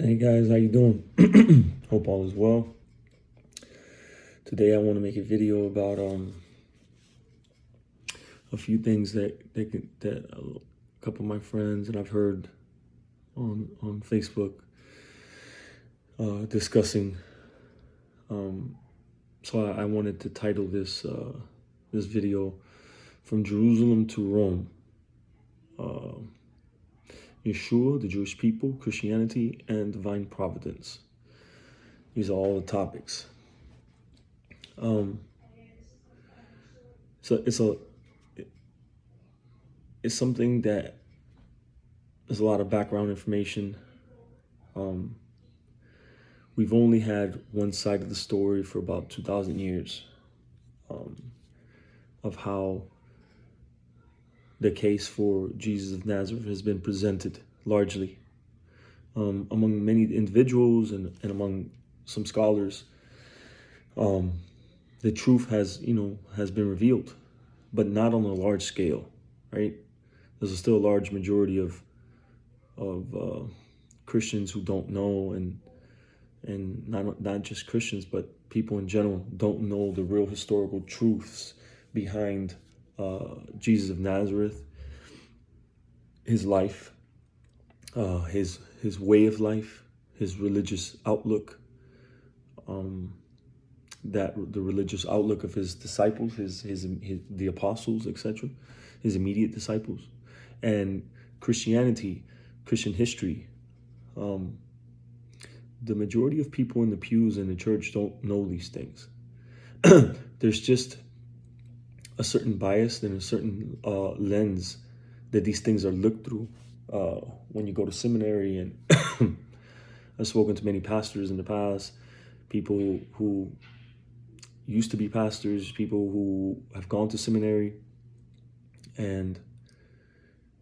Hey guys, how you doing? Hope all is well. Today I want to make a video about a few things that a couple of my friends and I've heard on Facebook discussing. So I wanted to title this video "From Jerusalem to Rome." Yeshua, the Jewish people, Christianity, and divine providence. These are all the topics. So it's something that there's a lot of background information. We've only had one side of the story for about 2,000 years of how the case for Jesus of Nazareth has been presented largely among many individuals and among some scholars. The truth has been revealed, but not on a large scale, right? There's still a large majority of Christians who don't know, and not just Christians, but people in general don't know the real historical truths behind Jesus of Nazareth, his life, his way of life, his religious outlook, the religious outlook of his disciples, the apostles, etc., his immediate disciples, and Christianity, Christian history. The majority of people in the pews in the church don't know these things. There's just a certain bias and a certain lens that these things are looked through when you go to seminary. And I've spoken to many pastors in the past, people who used to be pastors, people who have gone to seminary, and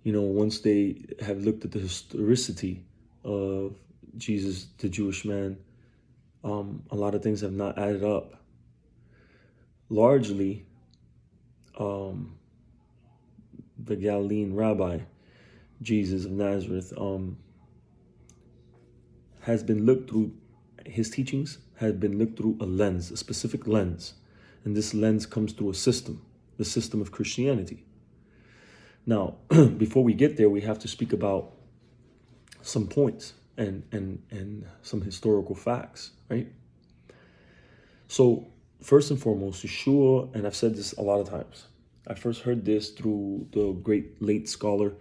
once they have looked at the historicity of Jesus, the Jewish man, a lot of things have not added up. Largely, the Galilean rabbi, Jesus of Nazareth, has been looked through, his teachings have been looked through a lens, a specific lens. And this lens comes through a system, the system of Christianity. Now, before we get there, we have to speak about some points and some historical facts, right? So first and foremost, Yeshua, and I've said this a lot of times, I first heard this through the great late scholar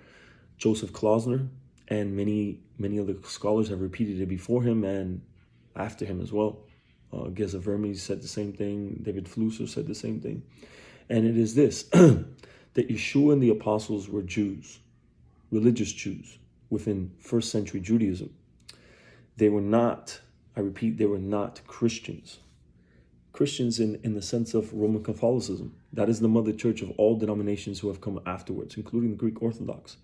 Joseph Klausner, and many other scholars have repeated it before him and after him as well. Geza Vermes said the same thing. David Flusser said the same thing. And it is this, that Yeshua and the apostles were Jews, religious Jews within first century Judaism. They were not, I repeat, they were not Christians. Christians in the sense of Roman Catholicism. That is the mother church of all denominations who have come afterwards, including the Greek Orthodox,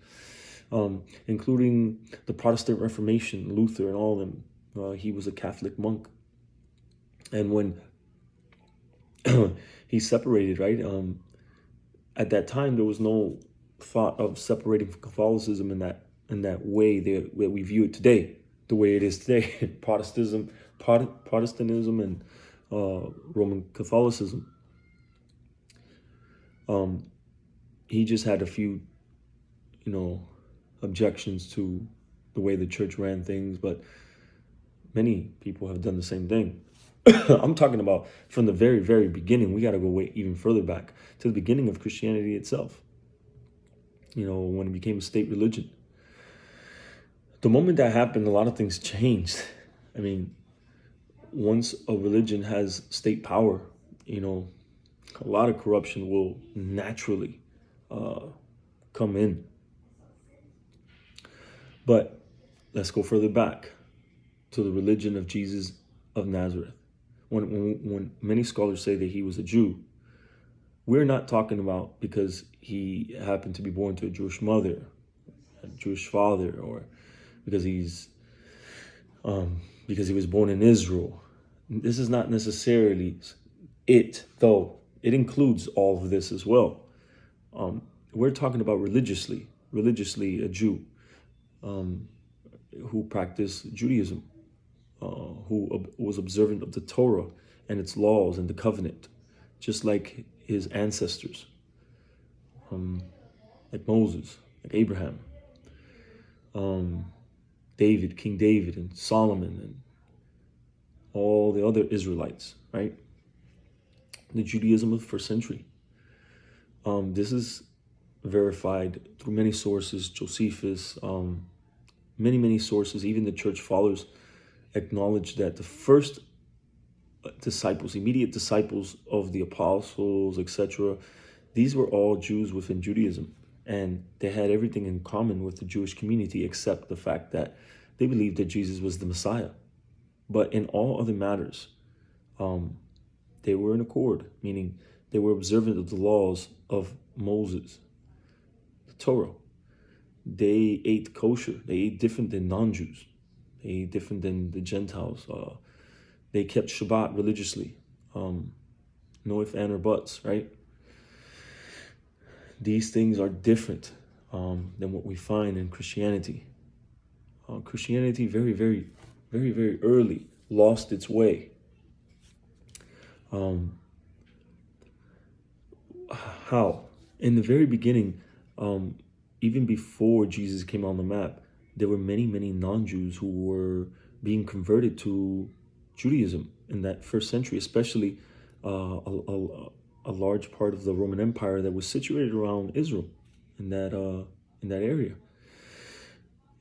including the Protestant Reformation, Luther and all of them. He was a Catholic monk. And when he separated, right, at that time, there was no thought of separating from Catholicism in that way that we view it today, the way it is today, Protestantism and Roman Catholicism. He just had a few, objections to the way the church ran things, but many people have done the same thing. I'm talking about from the very, very beginning. We got to go way even further back to the beginning of Christianity itself. When it became a state religion. The moment that happened, a lot of things changed. I mean, once a religion has state power, a lot of corruption will naturally come in. But let's go further back to the religion of Jesus of Nazareth. When many scholars say that he was a Jew, we're not talking about because he happened to be born to a Jewish mother, a Jewish father, or because he was born in Israel. This is not necessarily it, though it includes all of this as well. We're talking about religiously a Jew. who practiced Judaism, who was observant of the Torah and its laws and the covenant, just like his ancestors, like Moses, like Abraham, David, King David, and Solomon, and all the other Israelites, right? The Judaism of the first century. This is verified through many sources, Josephus, many sources. Even the church fathers acknowledge that the first disciples, immediate disciples of the apostles, etc., these were all Jews within Judaism, and they had everything in common with the Jewish community except the fact that they believed that Jesus was the Messiah. But in all other matters, they were in accord, meaning they were observant of the laws of Moses, the Torah. They ate kosher. They ate different than non-Jews. They ate different than the Gentiles. They kept Shabbat religiously. No ifs, ands, or buts, right? These things are different than what we find in Christianity. Christianity very early lost its way. How? In the very beginning, even before Jesus came on the map, there were many non-Jews who were being converted to Judaism in that first century, especially a large part of the Roman Empire that was situated around Israel in that area.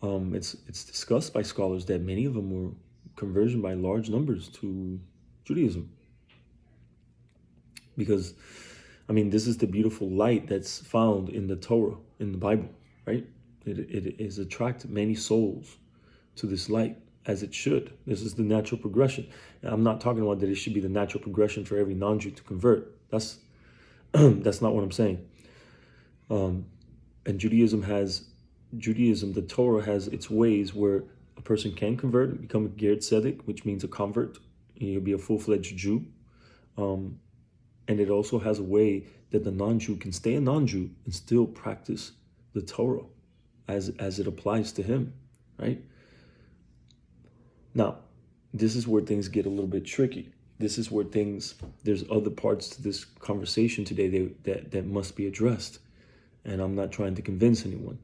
It's discussed by scholars that many of them were conversion by large numbers to Judaism. Because, I mean, this is the beautiful light that's found in the Torah, in the Bible, right? It is attract many souls to this light, as it should. This is the natural progression. And I'm not talking about that it should be the natural progression for every non-Jew to convert. That's not what I'm saying. And Judaism, the Torah has its ways where a person can convert and become a ger tzedek, which means a convert. You'll be a full-fledged Jew. And it also has a way that the non-Jew can stay a non-Jew and still practice the Torah as it applies to him, right? Now, this is where things get a little bit tricky. This is where there's other parts to this conversation today that must be addressed. And I'm not trying to convince anyone.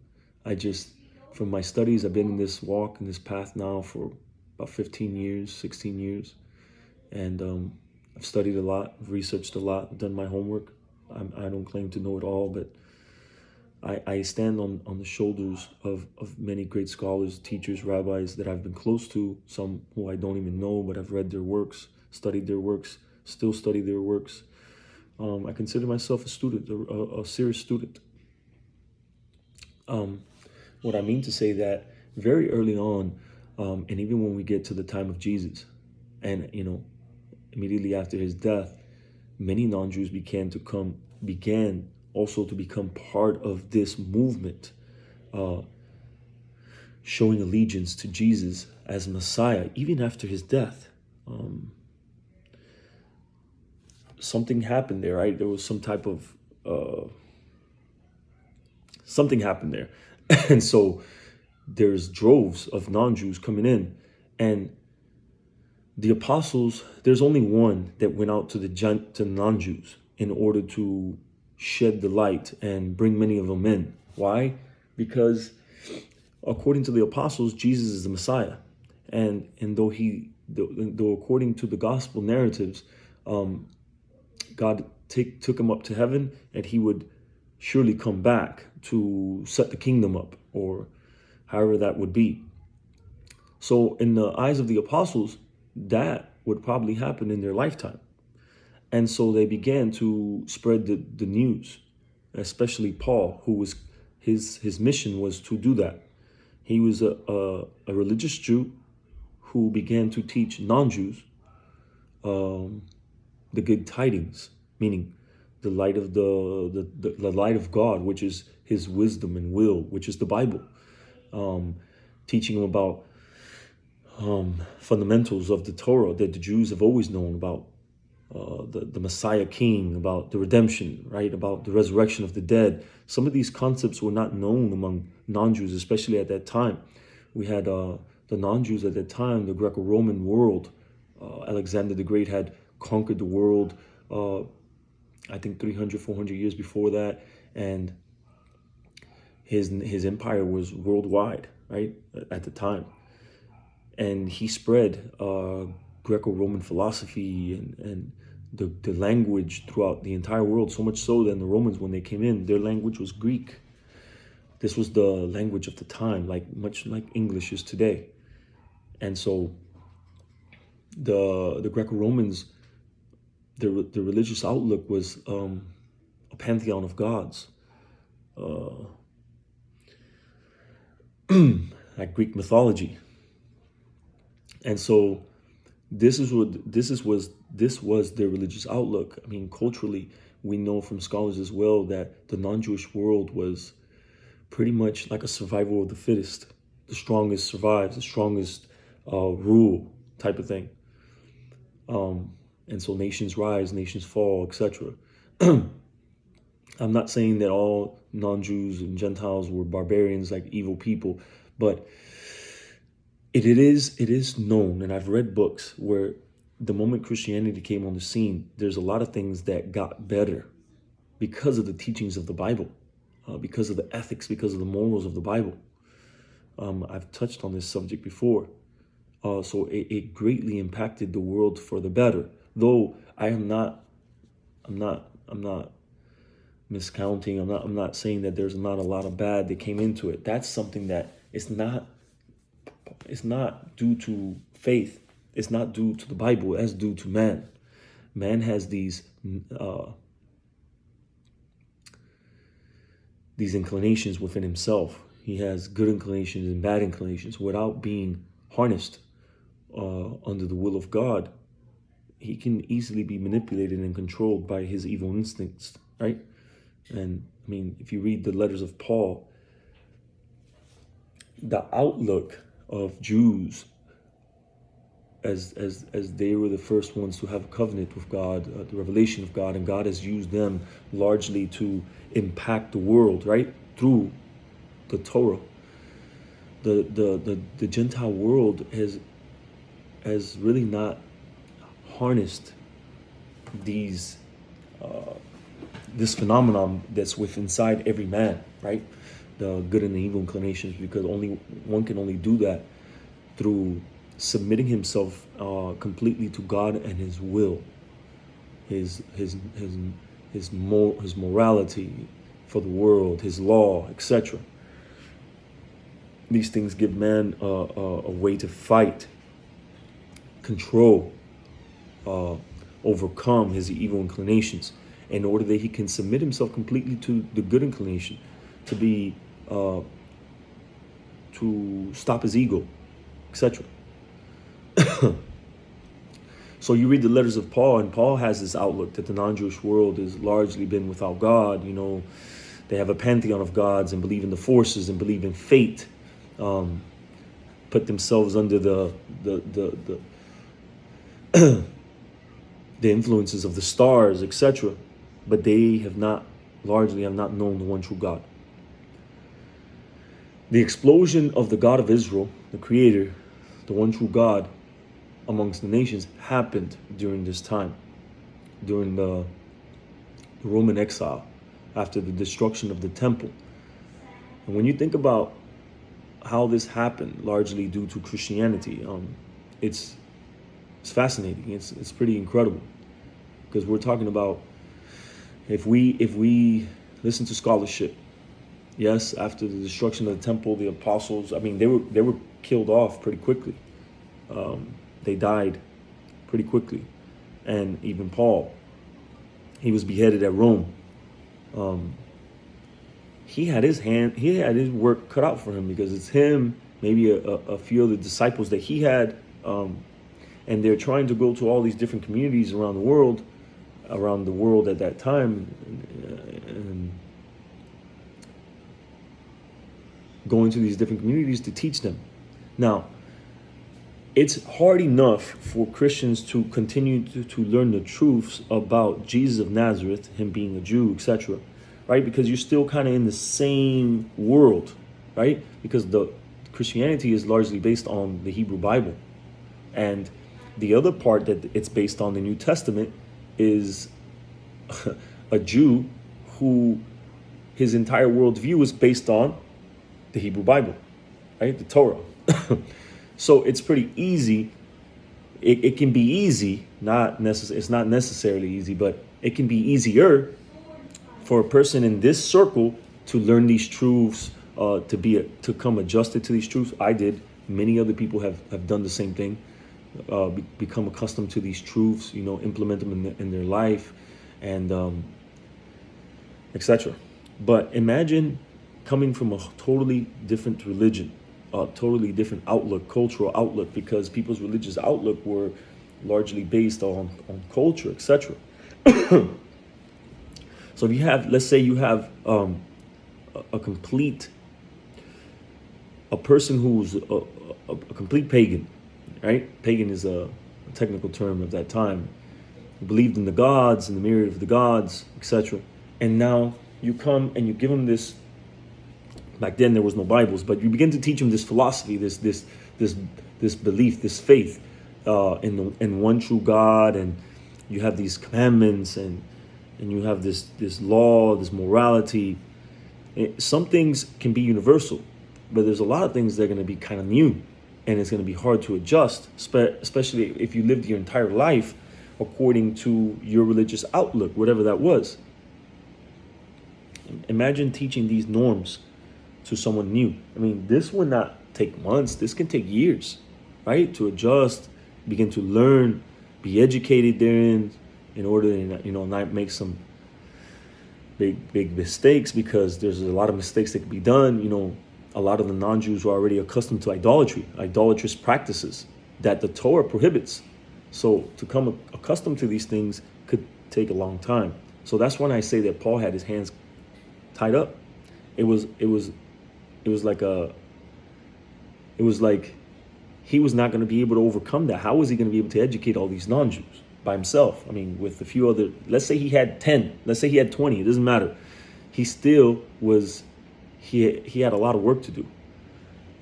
From my studies, I've been in this walk, in this path now for about 15 years, 16 years. And I've studied a lot, researched a lot, done my homework. I don't claim to know it all, but I stand on the shoulders of many great scholars, teachers, rabbis that I've been close to, some who I don't even know, but I've read their works, studied their works, still study their works. I consider myself a student, a serious student. What I mean to say that very early on, and even when we get to the time of Jesus, and immediately after his death, many non-Jews began also to become part of this movement, showing allegiance to Jesus as Messiah, even after his death. Something happened there, right? There was some type of something happened there. And so there's droves of non-Jews coming in, and the apostles, there's only one that went out to the non-Jews in order to shed the light and bring many of them in. Why? Because according to the apostles, Jesus is the Messiah. And though according to the gospel narratives, God took him up to heaven, and he would surely come back to set the kingdom up, or however that would be. So in the eyes of the apostles, that would probably happen in their lifetime. And so they began to spread the news, especially Paul, who was his mission was to do that. He was a religious Jew who began to teach non-Jews the good tidings, meaning the light of the light of God, which is his wisdom and will, which is the Bible, teaching them about fundamentals of the Torah that the Jews have always known about, the Messiah King, about the redemption, right, about the resurrection of the dead. Some of these concepts were not known among non-Jews, especially at that time, We had the non-Jews at that time, the Greco-Roman world. Alexander the Great had conquered the world, I think 300, 400 years before that. And his empire was worldwide, right, at the time. And he spread Greco-Roman philosophy and the language throughout the entire world, so much so that the Romans, when they came in, their language was Greek. This was the language of the time, much like English is today. And so the Greco-Romans, the religious outlook was a pantheon of gods, like Greek mythology. And so this was their religious outlook. I mean, culturally, we know from scholars as well that the non-Jewish world was pretty much like a survival of the fittest. The strongest survives, the strongest rule type of thing. And so nations rise, nations fall, etc. I'm not saying that all non-Jews and Gentiles were barbarians, like evil people, but it is known, and I've read books where the moment Christianity came on the scene, there's a lot of things that got better because of the teachings of the Bible, because of the ethics, because of the morals of the Bible. I've touched on this subject before. So it greatly impacted the world for the better. Though I'm not miscounting. I'm not saying that there's not a lot of bad that came into it. That's something that it's not due to faith. It's not due to the Bible. That's due to man. Man has these inclinations within himself. He has good inclinations and bad inclinations. Without being harnessed under the will of God, he can easily be manipulated and controlled by his evil instincts, right? And I mean, if you read the letters of Paul, the outlook of Jews as they were the first ones to have a covenant with God, the revelation of God, and God has used them largely to impact the world, right, through the Torah. The Gentile world has really not harnessed this phenomenon that's inside every man, right? The good and the evil inclinations, because one can only do that through submitting himself completely to God and His will, His morality for the world, His law, etc. These things give man a way to fight, control, overcome his evil inclinations, in order that he can submit himself completely to the good inclination, to stop his ego, etc. So you read the letters of Paul, and Paul has this outlook that the non-Jewish world has largely been without God. You know, they have a pantheon of gods and believe in the forces and believe in fate. Put themselves under the influences of the stars, etc. But they largely have not known the one true God. The explosion of the God of Israel, the Creator, the one true God, amongst the nations happened during this time, during the Roman exile, after the destruction of the temple. And when you think about how this happened, largely due to Christianity, it's fascinating. It's pretty incredible, because we're talking about, if we listen to scholarship, yes, after the destruction of the temple, the apostles, I mean, they were killed off pretty quickly. They died pretty quickly. And even Paul, he was beheaded at Rome. He had his work cut out for him, because it's him, maybe a few of the disciples that he had, and they're trying to go to all these different communities around the world at that time, and going to these different communities to teach them. Now, it's hard enough for Christians to continue to learn the truths about Jesus of Nazareth, him being a Jew, etc., right? Because you're still kind of in the same world, right? Because the Christianity is largely based on the Hebrew Bible. And the other part that it's based on, the New Testament, is a Jew who his entire worldview is based on the Hebrew Bible, right? The Torah. So it's pretty easy. It can be easy, it's not necessarily easy, but it can be easier for a person in this circle to learn these truths, to come adjusted to these truths. I did. Many other people have done the same thing, become accustomed to these truths, implement them in their life, and etc. But imagine coming from a totally different religion, a totally different outlook, cultural outlook, because people's religious outlook were largely based on culture, etc. So if you have, let's say you have a person who's a complete pagan, right? Pagan is a technical term of that time. Believed in the gods, in the myriad of the gods, etc. And now you come and you give him this. Back then there was no Bibles, but you begin to teach him this philosophy, this belief, this faith in one true God, and you have these commandments, and you have this law, this morality. Some things can be universal, but there's a lot of things that are going to be kind of new, and it's going to be hard to adjust, especially if you lived your entire life according to your religious outlook, whatever that was. Imagine teaching these norms to someone new. I mean, this would not take months. This can take years, right? To adjust, begin to learn, be educated therein, in order to, not make some big mistakes, because there's a lot of mistakes that can be done. A lot of the non-Jews were already accustomed to idolatrous practices that the Torah prohibits. So to come accustomed to these things could take a long time. So that's when I say that Paul had his hands tied up. It was like he was not going to be able to overcome that. How was he going to be able to educate all these non-Jews by himself? I mean, with a few other, let's say he had 10, let's say he had 20, it doesn't matter. He still was, he had a lot of work to do.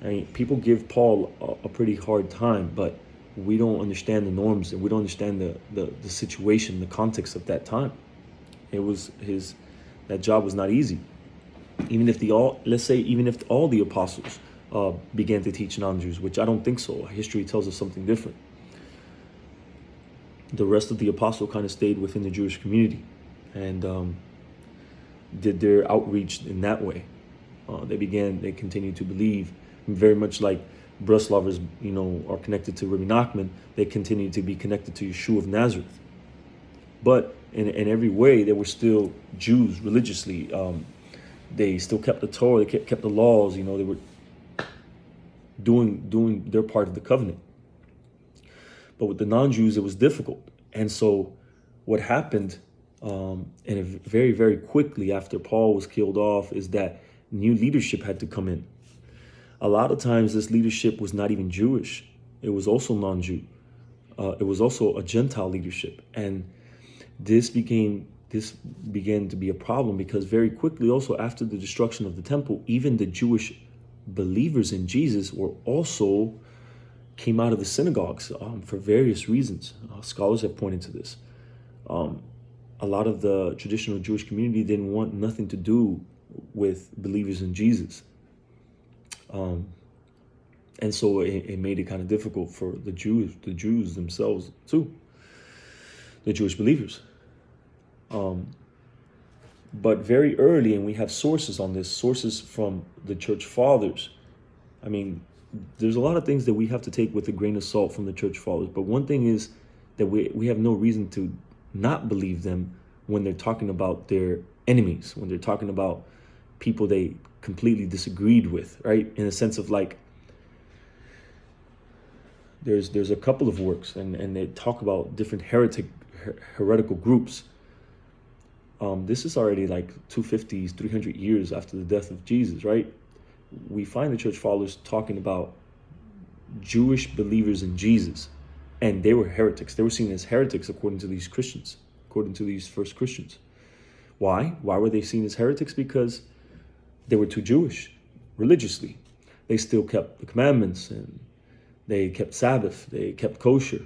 I mean, people give Paul a pretty hard time, but we don't understand the norms, and we don't understand the situation, the context of that time. That job was not easy. Even if all the apostles began to teach non-Jews, which I don't think so. History tells us something different. The rest of the apostle kind of stayed within the Jewish community and did their outreach in that way. They continued to believe, very much like Breslovers, are connected to Rabbi Nachman. They continued to be connected to Yeshua of Nazareth. But in every way, they were still Jews religiously. They still kept the Torah, they kept the laws, they were doing their part of the covenant. But with the non-Jews, it was difficult. And so what happened, and very, very quickly after Paul was killed off, is that new leadership had to come in. A lot of times this leadership was not even Jewish. It was also non-Jew. It was also a Gentile leadership. And this began to be a problem, because very quickly also after the destruction of the temple, even the Jewish believers in Jesus came out of the synagogues for various reasons. Scholars have pointed to this. A lot of the traditional Jewish community didn't want nothing to do with believers in Jesus. And so it made it kind of difficult for the Jews themselves too, the Jewish believers. But very early, and we have sources on this, sources from the church fathers. I mean, there's a lot of things that we have to take with a grain of salt from the church fathers. But one thing is that we have no reason to not believe them when they're talking about their enemies, when they're talking about people they completely disagreed with, right? In a sense of like, there's a couple of works, and they talk about different heretical groups. This is already like 250s, 300 years after the death of Jesus, right? We find the church fathers talking about Jewish believers in Jesus, and they were heretics. They were seen as heretics according to these Christians, according to these first Christians. Why? Why were they seen as heretics? Because they were too Jewish religiously. they still kept the commandments, and they kept Sabbath, they kept kosher.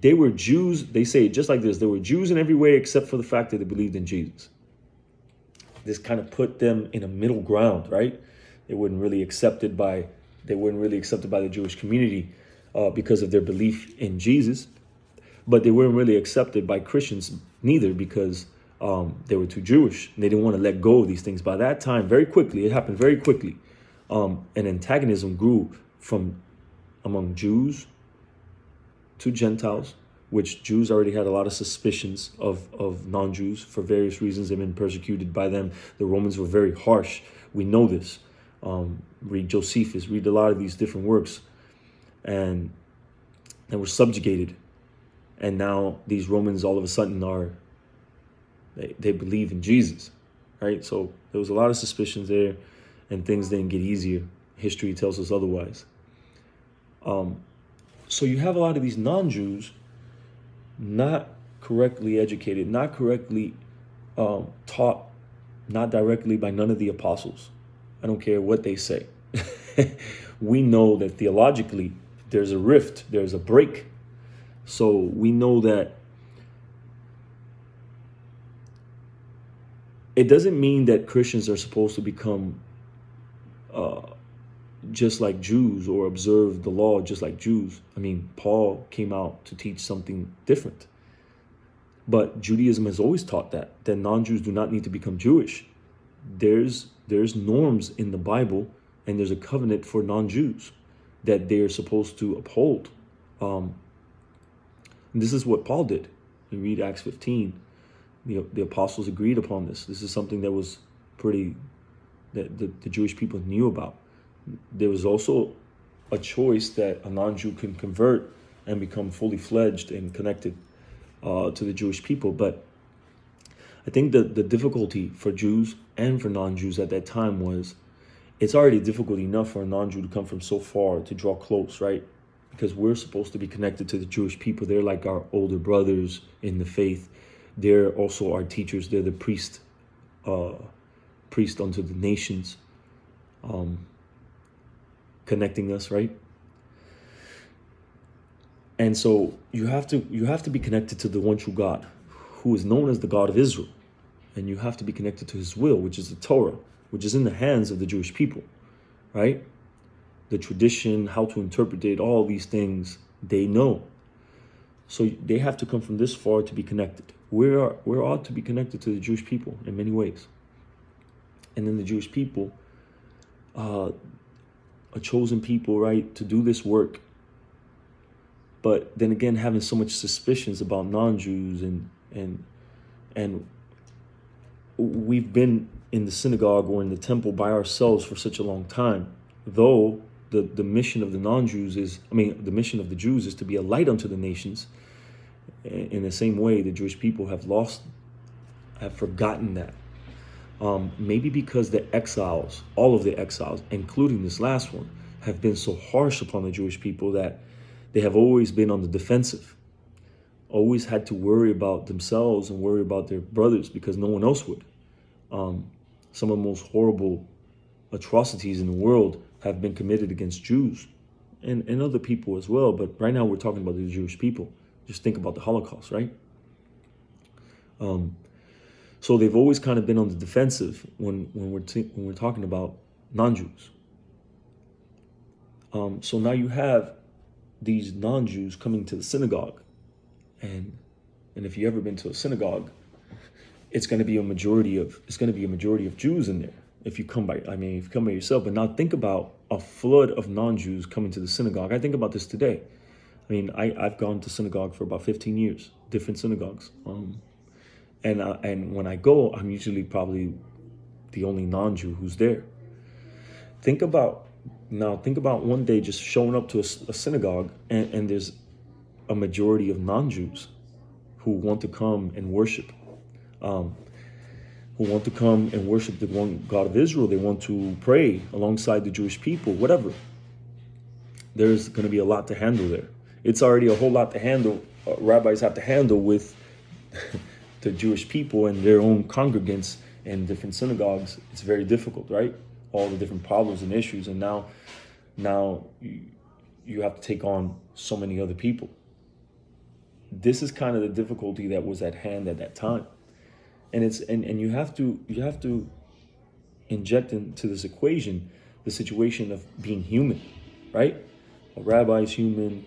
They were Jews, they say it just like this, they were Jews in every way except for the fact that they believed in Jesus. This kind of put them in a middle ground, right? They weren't really accepted by the Jewish community because of their belief in Jesus, but they weren't really accepted by Christians neither because they were too Jewish. They didn't want to let go of these things. By that time, very quickly, it happened very quickly. An antagonism grew from among Jews to Gentiles, which Jews already had a lot of suspicions of non-Jews for various reasons. They've been persecuted by them. The Romans were very harsh. We know this. Read Josephus, read a lot of these different works, and were subjugated. And now these Romans all of a sudden they believe in Jesus, right? So there was a lot of suspicions there, and things didn't get easier. History tells us otherwise. So you have a lot of these non-Jews not correctly educated, not correctly taught, not directly by none of the apostles. I don't care what they say. We know that theologically there's a rift, there's a break. So we know that it doesn't mean that Christians are supposed to become just like Jews or observe the law just like Jews. I mean, Paul came out to teach something different. But Judaism has always taught that non-Jews do not need to become Jewish. There's norms in the Bible, and there's a covenant for non-Jews that they're supposed to uphold. And this is what Paul did. You read Acts 15. The apostles agreed upon this. This is something that was that the Jewish people knew about. There was also a choice that a non-Jew can convert and become fully fledged and connected to the Jewish people. But I think that the difficulty for Jews and for non-Jews at that time was, it's already difficult enough for a non-Jew to come from so far to draw close, right? Because we're supposed to be connected to the Jewish people. They're like our older brothers in the faith. They're also our teachers. They're the priest unto the nations, connecting us, right? And so you have to be connected to the one true God, who is known as the God of Israel. And you have to be connected to his will, which is the Torah, which is in the hands of the Jewish people, right? The tradition, how to interpret it, all these things, they know. So they have to come from this far to be connected. We're ought to be connected to the Jewish people in many ways. And then the Jewish people, a chosen people, right, to do this work. But then again, having so much suspicions about non-Jews and we've been in the synagogue or in the temple by ourselves for such a long time, though the mission of the non-Jews the mission of the Jews is to be a light unto the nations. In the same way, the Jewish people have forgotten that. Maybe because the exiles, all of the exiles, including this last one, have been so harsh upon the Jewish people that they have always been on the defensive, always had to worry about themselves and worry about their brothers because no one else would. Some of the most horrible atrocities in the world have been committed against Jews and other people as well. But right now we're talking about the Jewish people. Just think about the Holocaust, right? So they've always kind of been on the defensive when we're talking about non-Jews. So now you have these non-Jews coming to the synagogue, and if you've ever been to a synagogue, it's going to be a majority of Jews in there. If you come by yourself. But now think about a flood of non-Jews coming to the synagogue. I think about this today. I mean, I've gone to synagogue for about 15 years, different synagogues. And when I go, I'm usually probably the only non-Jew who's there. Think about one day just showing up to a synagogue and there's a majority of non-Jews who want to come and worship. Who want to come and worship the one God of Israel. They want to pray alongside the Jewish people, whatever. There's going to be a lot to handle there. It's already a whole lot to handle. Rabbis have to handle with the Jewish people and their own congregants and different synagogues. It's very difficult, right? all the different problems and issues, and now you have to take on so many other people. This is kind of the difficulty that was at hand at that time. And you have to inject into this equation the situation of being human, right? A rabbi is human,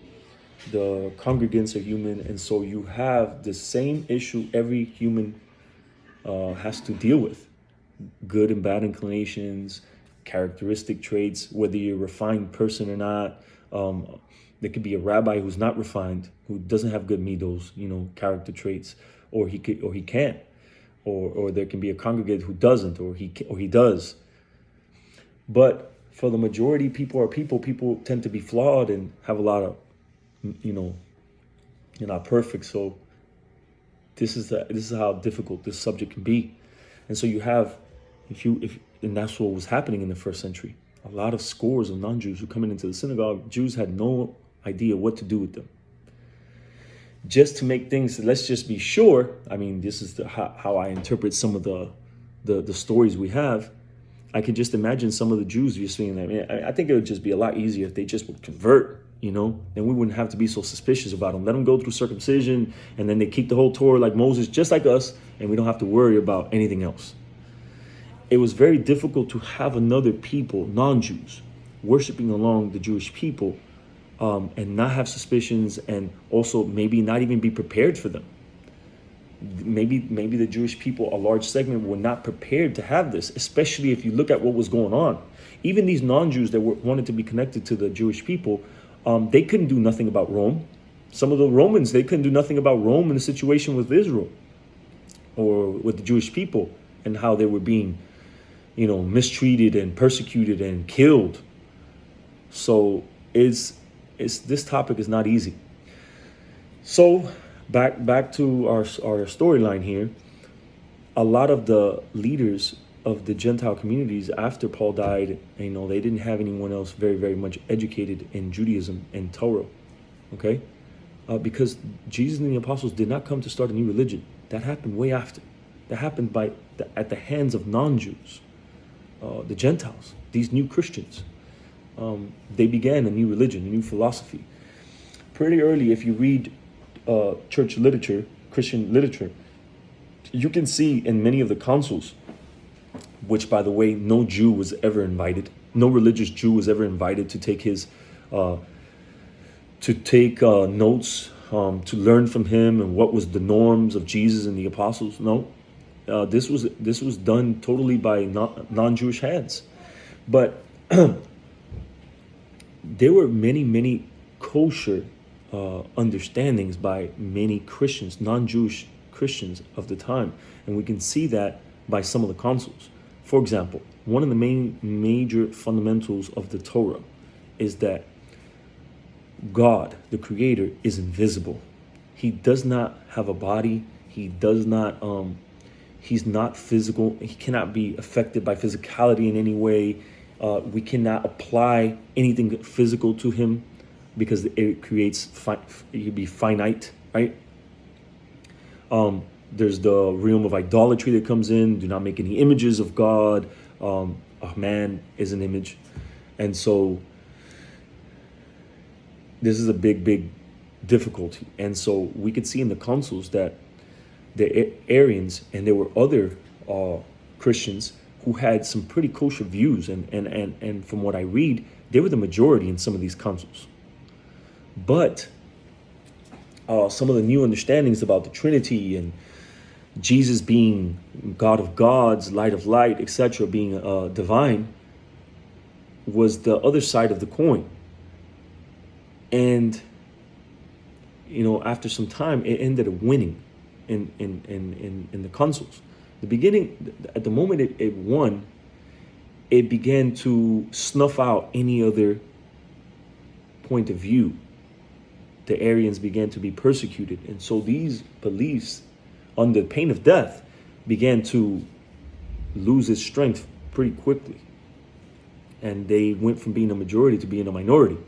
the congregants are human, and so you have the same issue every human has to deal with: good and bad inclinations, characteristic traits, whether you're a refined person or not. There could be a rabbi who's not refined, who doesn't have good midos, character traits, or he can't, or there can be a congregant who doesn't, or he does. But for the majority, people tend to be flawed and have a lot of, you're not perfect. So this is how difficult this subject can be. And so you have, and that's what was happening in the first century. A lot of scores of non-Jews who coming into the synagogue, Jews had no idea what to do with them. Just to make things, let's just be sure. I mean, this is how I interpret some of the stories we have. I could just imagine some of the Jews just saying that, man, I think it would just be a lot easier if they just would convert, then we wouldn't have to be so suspicious about them. Let them go through circumcision, and then they keep the whole Torah like Moses, just like us, and we don't have to worry about anything else. It was very difficult to have another people, non-Jews, worshiping along the Jewish people, and not have suspicions, and also maybe not even be prepared for them. Maybe the Jewish people, a large segment, were not prepared to have this, especially if you look at what was going on. Even these non-Jews that wanted to be connected to the Jewish people, they couldn't do nothing about Rome. Some of the Romans, they couldn't do nothing about Rome and the situation with Israel or with the Jewish people and how they were being, mistreated and persecuted and killed. So this topic is not easy. So back to our storyline here. A lot of the leaders of the Gentile communities after Paul died, they didn't have anyone else very, very much educated in Judaism and Torah, okay? Because Jesus and the apostles did not come to start a new religion. That happened way after. That happened at the hands of non-Jews, the Gentiles, these new Christians. They began a new religion, a new philosophy. Pretty early, if you read church literature, Christian literature, you can see in many of the councils, which, by the way, no Jew was ever invited. No religious Jew was ever invited to take notes, to learn from him and what was the norms of Jesus and the apostles. No, this was done totally by non-Jewish hands. But there were many kosher understandings by many Christians, non-Jewish Christians of the time, and we can see that by some of the councils. For example, one of the major fundamentals of the Torah is that God, the Creator, is invisible. He does not have a body. He does not. He's not physical. He cannot be affected by physicality in any way. We cannot apply anything physical to him because it creates. It could be finite, right? There's the realm of idolatry that comes in. Do not make any images of God. A man is an image. And so this is a big difficulty. And so we could see in the councils that the Arians, and there were other Christians who had some pretty kosher views. And from what I read, they were the majority in some of these councils. But some of the new understandings about the Trinity and Jesus being God of gods, light of light, etc., being divine, was the other side of the coin. And after some time, it ended up winning in the councils. The beginning, at the moment it won, it began to snuff out any other point of view. The Arians began to be persecuted, and so these beliefs, under pain of death, began to lose its strength pretty quickly. And they went from being a majority to being a minority.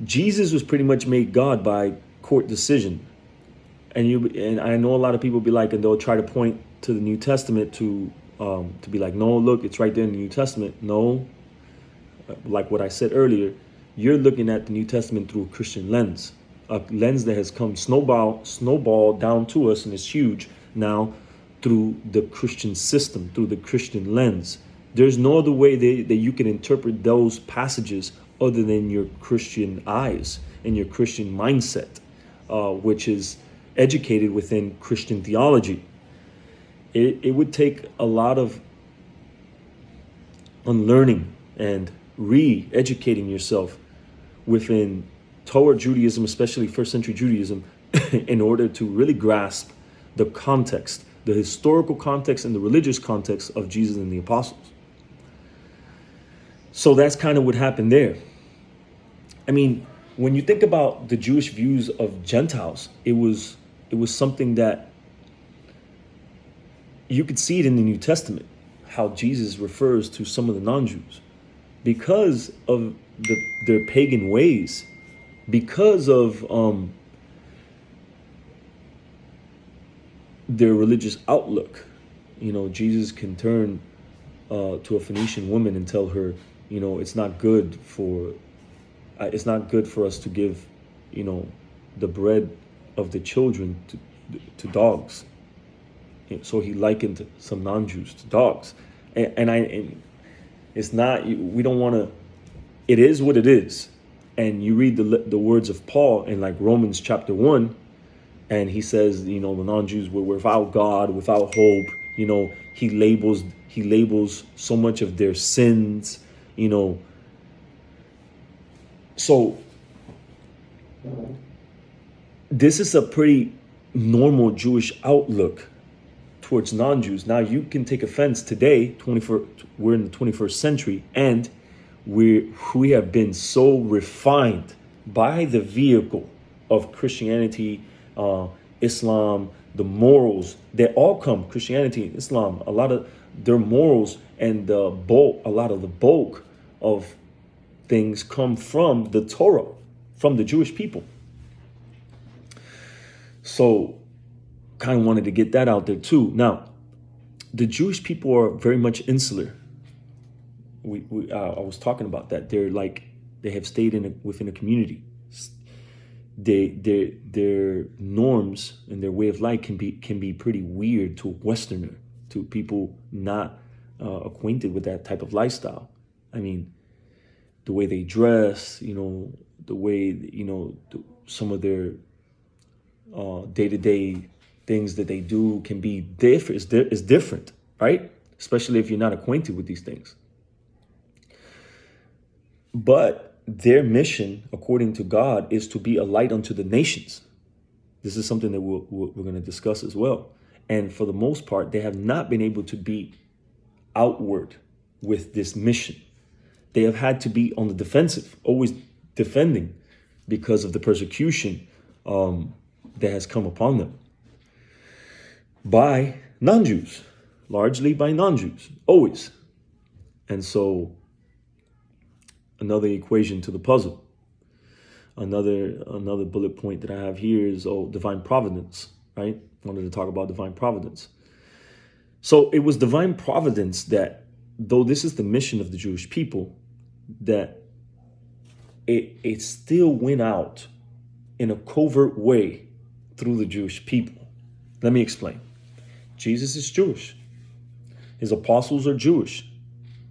Jesus was pretty much made God by court decision. And I know a lot of people be like, and they'll try to point to the New Testament to to be like, no, look, it's right there in the New Testament. No, like what I said earlier, you're looking at the New Testament through a Christian lens, a lens that has come snowball down to us and is huge now through the Christian system, through the Christian lens. There's no other way that you can interpret those passages other than your Christian eyes and your Christian mindset, which is educated within Christian theology. It would take a lot of unlearning and re-educating yourself within Torah Judaism, especially first century Judaism, in order to really grasp the context, the historical context and the religious context of Jesus and the apostles. So that's kind of what happened there. I mean, when you think about the Jewish views of Gentiles, it was something that you could see it in the New Testament, how Jesus refers to some of the non-Jews because of their pagan ways, because of their religious outlook. You know, Jesus can turn to a Phoenician woman and tell her, you know, it's not good for us to give, you know, the bread of the children to dogs. So he likened some non-Jews to dogs, and it's not. We don't want to. It is what it is, and you read the words of Paul in like Romans chapter 1, and he says, you know, the non-Jews were without God, without hope. You know, he labels so much of their sins. You know, so this is a pretty normal Jewish outlook towards non-Jews. Now you can take offense today, we're in the 21st century, and we have been so refined by the vehicle of Christianity, Islam, the morals that all come, Christianity, Islam, a lot of their morals and a lot of the bulk of things come from the Torah, from the Jewish people. So kind of wanted to get that out there too. Now, the Jewish people are very much insular. I was talking about that. They have stayed within a community. Their norms and their way of life can be pretty weird to a Westerner, to people not acquainted with that type of lifestyle. I mean, the way they dress, you know, the way, you know, some of their day-to-day things that they do can be different. It's different, right? Especially if you're not acquainted with these things. But their mission, according to God, is to be a light unto the nations. This is something that we're going to discuss as well. And for the most part, they have not been able to be outward with this mission. They have had to be on the defensive, always defending because of the persecution that has come upon them by non-Jews, largely by non-Jews, always. And so another equation to the puzzle. Another bullet point that I have here is divine providence, right? I wanted to talk about divine providence. So it was divine providence that, though this is the mission of the Jewish people, that it still went out in a covert way through the Jewish people. Let me explain. Jesus is Jewish. His apostles are Jewish.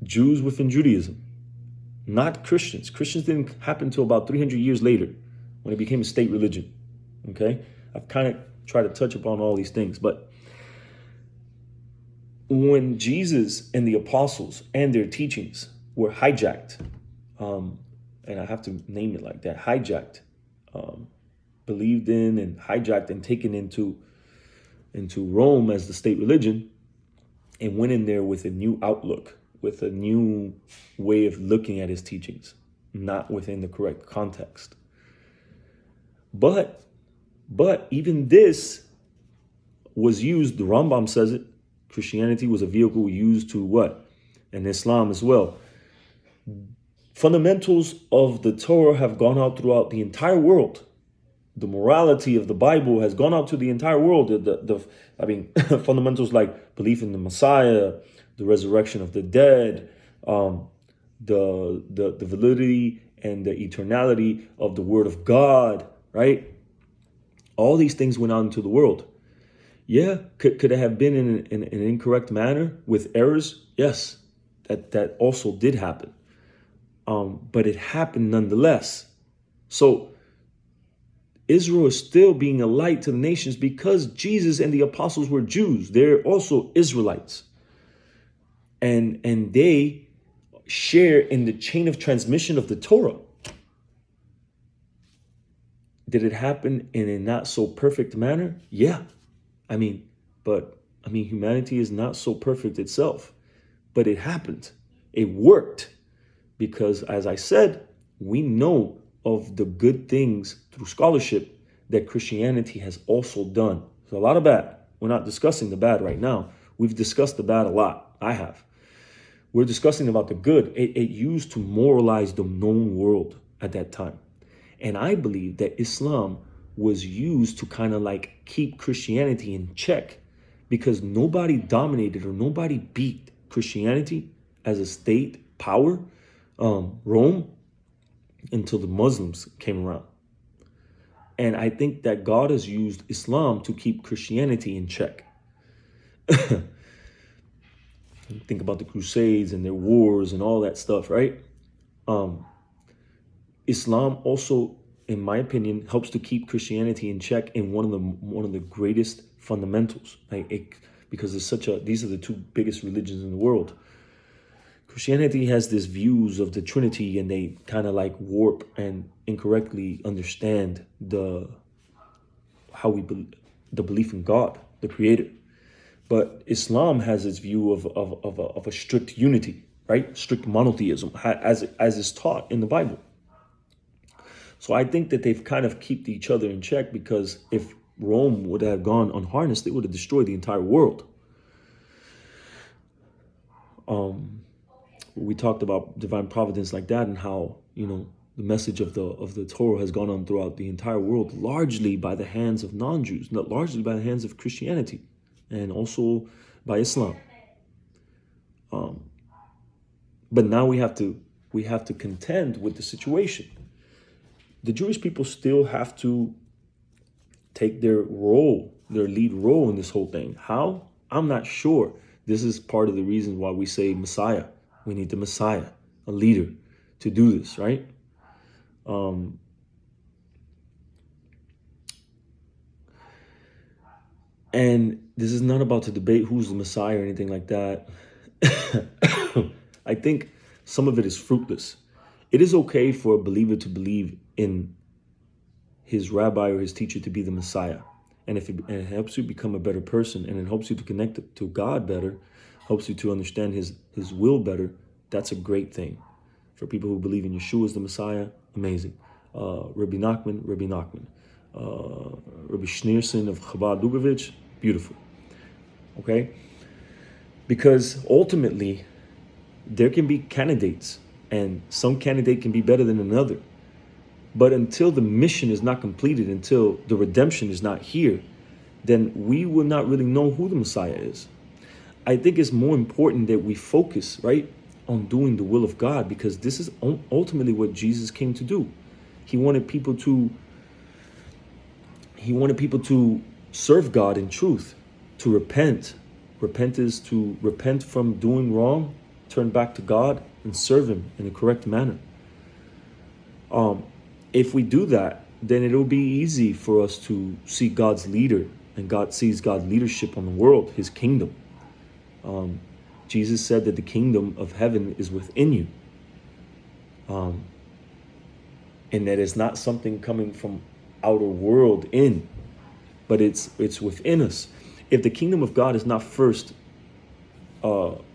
Jews within Judaism. Not Christians. Christians didn't happen until about 300 years later when it became a state religion. Okay? I've kind of tried to touch upon all these things. But when Jesus and the apostles and their teachings were hijacked, and I have to name it like that, hijacked, believed in and hijacked and taken into Rome as the state religion, and went in there with a new outlook, with a new way of looking at his teachings, not within the correct context. But even this was used, the Rambam says it, Christianity was a vehicle used to what? And Islam as well. Fundamentals of the Torah have gone out throughout the entire world. The morality of the Bible has gone out to the entire world. Fundamentals like belief in the Messiah, the resurrection of the dead, the validity and the eternality of the word of God, right? All these things went out into the world. Yeah, could it have been in an incorrect manner with errors? Yes, that also did happen. But it happened nonetheless. So Israel is still being a light to the nations because Jesus and the apostles were Jews. They're also Israelites. And they share in the chain of transmission of the Torah. Did it happen in a not so perfect manner? Yeah. But humanity is not so perfect itself. But it happened. It worked. Because as I said, we know of the good things through scholarship that Christianity has also done. There's a lot of bad. We're not discussing the bad right now. We've discussed the bad a lot. I have. We're discussing about the good. It used to moralize the known world at that time. And I believe that Islam was used to kind of like keep Christianity in check because nobody dominated or nobody beat Christianity as a state power, Rome, until the Muslims came around. And I think that God has used Islam to keep Christianity in check. Think about the Crusades and their wars and all that stuff, right? Islam also, in my opinion, helps to keep Christianity in check in one of the greatest fundamentals, because these are the two biggest religions in the world. Christianity has these views of the Trinity, and they kind of like warp and incorrectly understand the belief in God, the Creator. But Islam has its view of a strict unity, right? Strict monotheism, as is taught in the Bible. So I think that they've kind of kept each other in check, because if Rome would have gone unharnessed, they would have destroyed the entire world. We talked about divine providence like that, and how, the message of the Torah has gone on throughout the entire world, largely by the hands of non-Jews, not largely by the hands of Christianity, and also by Islam. But now we have to contend with the situation. The Jewish people still have to take their lead role in this whole thing. How? I'm not sure. This is part of the reason why we say Messiah. We need the Messiah, a leader, to do this, right? And this is not about to debate who's the Messiah or anything like that. I think some of it is fruitless. It is okay for a believer to believe in his rabbi or his teacher to be the Messiah. And if it helps you become a better person, and it helps you to connect to God better, helps you to understand his will better, that's a great thing. For people who believe in Yeshua as the Messiah, amazing. Rabbi Nachman. Rabbi Schneerson of Chabad Lubavitch, beautiful. Okay? Because ultimately, there can be candidates, and some candidate can be better than another. But until the mission is not completed, until the redemption is not here, then we will not really know who the Messiah is. I think it's more important that we focus, right, on doing the will of God, because this is ultimately what Jesus came to do. He wanted people to serve God in truth, to repent. Repent is to repent from doing wrong, turn back to God, and serve him in a correct manner. If we do that, then it'll be easy for us to see God's leader, and God sees God's leadership on the world, his kingdom. Jesus said that the kingdom of heaven is within you. And that it's not something coming from outer world in, but it's within us. If the kingdom of God is not first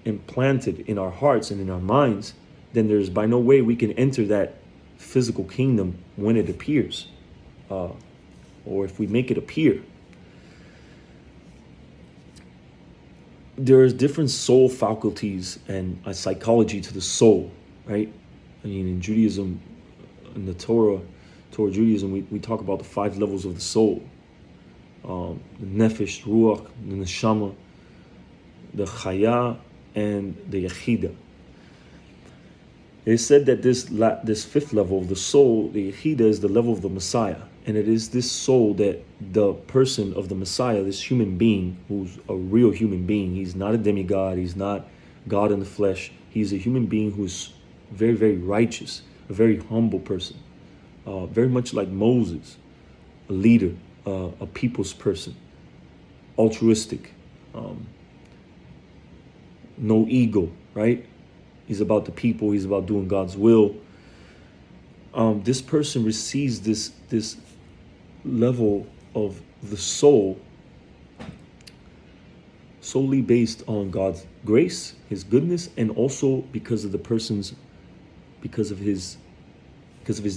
implanted in our hearts and in our minds, then there's by no way we can enter that physical kingdom when it appears, or if we make it appear. There's different soul faculties and a psychology to the soul, right? In Judaism, in the Torah Judaism, we talk about the 5 levels of the soul. The nefesh, ruach, the neshama, the chaya, and the Yechida. It said that this fifth level of the soul, the Yechida, is the level of the Messiah. And it is this soul that the person of the Messiah, this human being, who's a real human being, he's not a demigod, he's not God in the flesh. He's a human being who's very, very righteous, a very humble person, very much like Moses, a leader, a people's person, altruistic, no ego, right? He's about the people, he's about doing God's will. This person receives this level of the soul solely based on God's grace, his goodness, and also because of because of his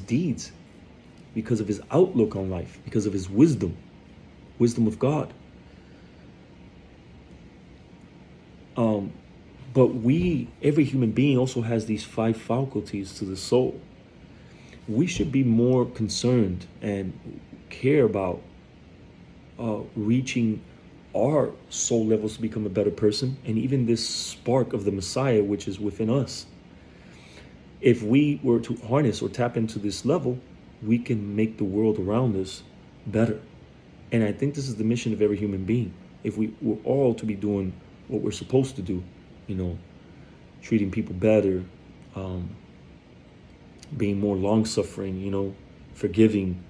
deeds, because of his outlook on life, because of his wisdom of God. But every human being also has these 5 faculties to the soul. We should be more concerned and care about reaching our soul levels to become a better person, and even this spark of the Messiah which is within us. If we were to harness or tap into this level, we can make the world around us better. And I think this is the mission of every human being. If we were all to be doing what we're supposed to do, treating people better, being more long-suffering, forgiving,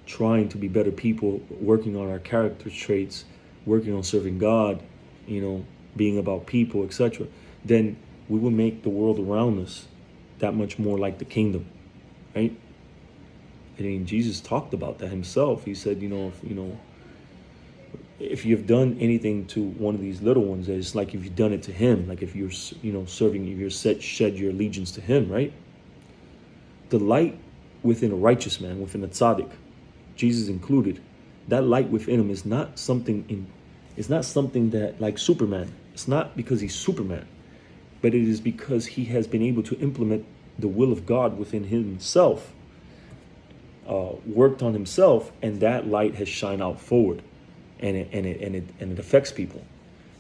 trying to be better people, working on our character traits, working on serving God, being about people, etc., then we will make the world around us that much more like the kingdom, right? I mean, Jesus talked about that himself. He said, if you've done anything to one of these little ones, it's like if you've done it to him, like if you're, serving, if you're shed your allegiance to him, right? The light within a righteous man, within a tzaddik, Jesus included, that light within him is not something that like Superman. It's not because he's Superman, but it is because he has been able to implement the will of God within himself, worked on himself, and that light has shined out forward. And it affects people.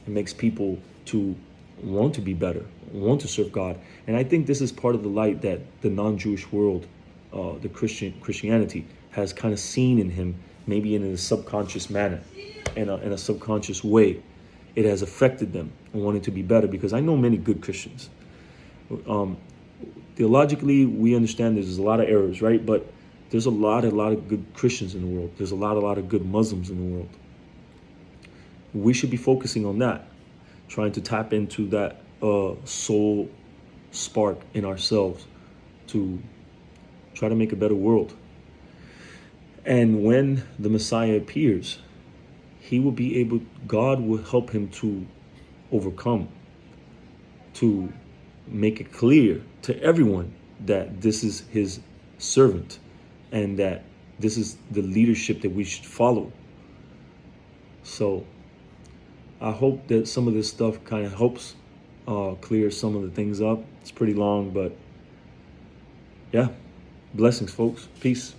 It makes people to want to be better, want to serve God. And I think this is part of the light that the non-Jewish world, the Christianity, has kind of seen in him, maybe in a subconscious manner, in a subconscious way. It has affected them and wanting to be better, because I know many good Christians. Theologically, we understand there's a lot of errors, right? But there's a lot of good Christians in the world. There's a lot of good Muslims in the world. We should be focusing on that, trying to tap into that soul spark in ourselves to try to make a better world. And when the Messiah appears, God will help him to overcome, to make it clear to everyone that this is his servant and that this is the leadership that we should follow. So I hope that some of this stuff kind of helps clear some of the things up. It's pretty long, but yeah, blessings, folks. Peace.